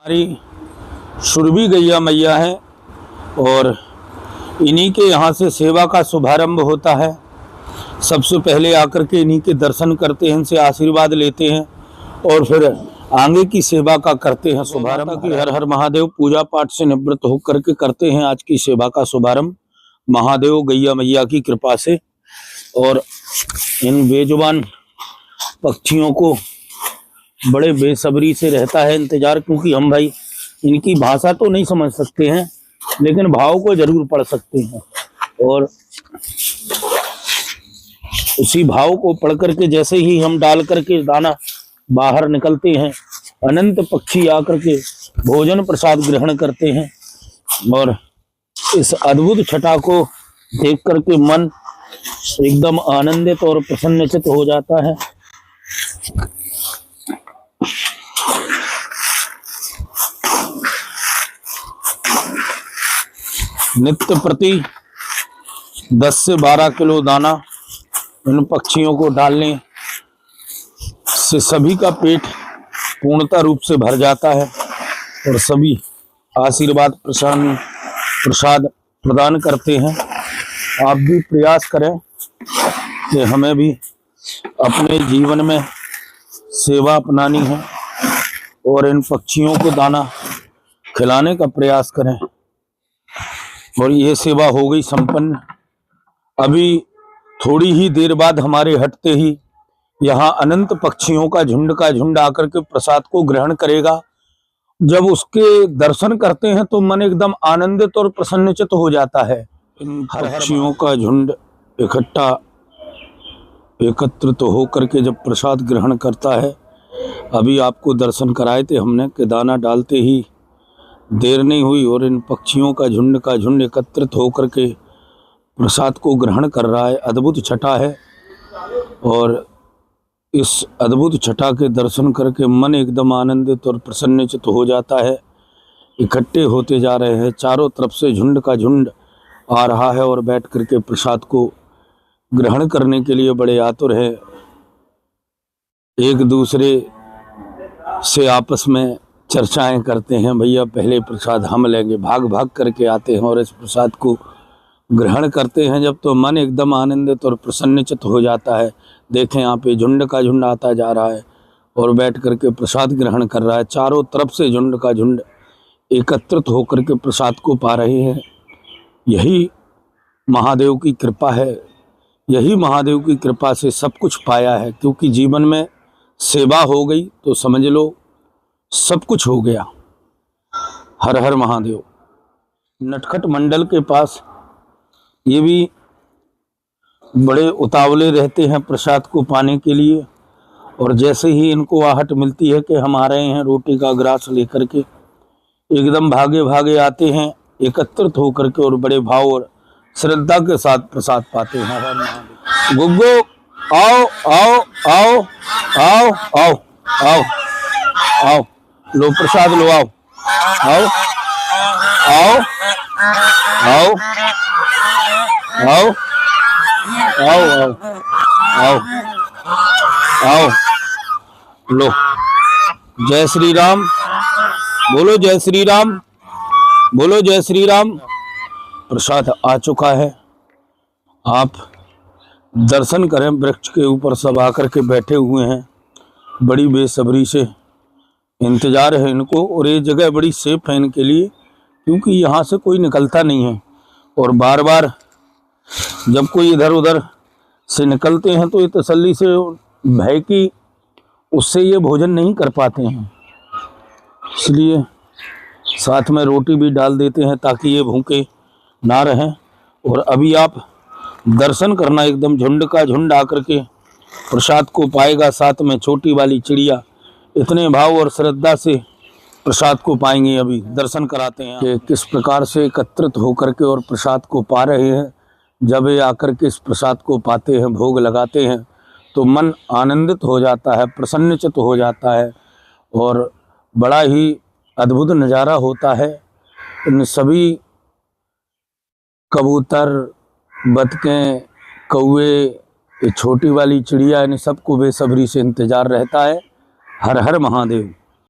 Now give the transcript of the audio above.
हमारी सुरभि गैया मैया है और इन्हीं के यहाँ से सेवा का शुभारंभ होता है। सबसे पहले आकर के इन्हीं के दर्शन करते हैं, इनसे आशीर्वाद लेते हैं और फिर आगे की सेवा का करते हैं शुभारंभ। की हर हर महादेव पूजा पाठ से निवृत्त होकर के करते हैं आज की सेवा का शुभारंभ महादेव गैया मैया की कृपा से। और इन बेजुबान पक्षियों को बड़े बेसब्री से रहता है इंतजार, क्योंकि हम भाई इनकी भाषा तो नहीं समझ सकते हैं लेकिन भाव को जरूर पढ़ सकते हैं। और उसी भाव को पढ़ करके जैसे ही हम डाल करके दाना बाहर निकलते हैं, अनंत पक्षी आकर के भोजन प्रसाद ग्रहण करते हैं। और इस अद्भुत छटा को देख करके मन एकदम आनंदित और प्रसन्नचित हो जाता है। नित्य प्रति 10 से 12 किलो दाना इन पक्षियों को डालने से सभी का पेट पूर्णता रूप से भर जाता है और सभी आशीर्वाद प्रसाद प्रदान करते हैं। आप भी प्रयास करें कि हमें भी अपने जीवन में सेवा अपनानी है और इन पक्षियों को दाना खिलाने का प्रयास करें। और ये सेवा हो गई संपन्न। अभी थोड़ी ही देर बाद हमारे हटते ही यहाँ अनंत पक्षियों का झुंड आकर के प्रसाद को ग्रहण करेगा। जब उसके दर्शन करते हैं तो मन एकदम आनंदित और प्रसन्नचित हो जाता है। इन पक्षियों का झुंड एकत्रित होकर के जब प्रसाद ग्रहण करता है, अभी आपको दर्शन कराए थे हमने कि दाना डालते ही देर नहीं हुई और इन पक्षियों का झुंड एकत्रित होकर के प्रसाद को ग्रहण कर रहा है। अद्भुत छटा है और इस अद्भुत छटा के दर्शन करके मन एकदम आनंदित और प्रसन्नचित हो जाता है। इकट्ठे होते जा रहे हैं, चारों तरफ से झुंड का झुंड आ रहा है और बैठ करके प्रसाद को ग्रहण करने के लिए बड़े आतुर हैं। एक दूसरे से आपस में चर्चाएं करते हैं, भैया पहले प्रसाद हम लेंगे, भाग भाग करके आते हैं और इस प्रसाद को ग्रहण करते हैं। जब तो मन एकदम आनंदित और प्रसन्नचित हो जाता है। देखें यहाँ पे झुंड का झुंड आता जा रहा है और बैठ करके प्रसाद ग्रहण कर रहा है। चारों तरफ से झुंड का झुंड एकत्रित होकर के प्रसाद को पा रहे हैं। यही महादेव की कृपा है, यही महादेव की कृपा से सब कुछ पाया है। क्योंकि जीवन में सेवा हो गई तो समझ लो सब कुछ हो गया। हर हर महादेव। नटखट मंडल के पास ये भी बड़े उतावले रहते हैं प्रसाद को पाने के लिए, और जैसे ही इनको आहट मिलती है कि हम आ रहे हैं रोटी का ग्रास लेकर के, एकदम भागे भागे आते हैं एकत्रित होकर के और बड़े भाव और श्रद्धा के साथ प्रसाद पाते हैं। हर महादेव। गुग्गो आओ आओ आओ आओ आओ आओ आओ, लो प्रसाद लो, आओ आओ आओ आओ आओ आओ आओ आओ, लो। जय श्री राम बोलो, जय श्री राम बोलो, जय श्री राम। प्रसाद आ चुका है, आप दर्शन करें। वृक्ष के ऊपर सब आकर के बैठे हुए हैं, बड़ी बेसब्री से इंतजार है इनको। और ये जगह बड़ी सेफ है इनके लिए, क्योंकि यहाँ से कोई निकलता नहीं है। और बार बार जब कोई इधर उधर से निकलते हैं तो ये तसल्ली से भय की उससे ये भोजन नहीं कर पाते हैं, इसलिए साथ में रोटी भी डाल देते हैं ताकि ये भूखे ना रहें। और अभी आप दर्शन करना, एकदम झुंड का झुंड आकर के प्रसाद को पाएगा। साथ में छोटी वाली चिड़िया इतने भाव और श्रद्धा से प्रसाद को पाएंगे। अभी दर्शन कराते हैं कि किस प्रकार से एकत्रित होकर के और प्रसाद को पा रहे हैं। जब ये आकर के इस प्रसाद को पाते हैं, भोग लगाते हैं, तो मन आनंदित हो जाता है, प्रसन्नचित हो जाता है और बड़ा ही अद्भुत नज़ारा होता है। इन सभी कबूतर, बतखें, कौवे, ये छोटी वाली चिड़िया, इन सबको बेसब्री से इंतज़ार रहता है। हर हर महादेव।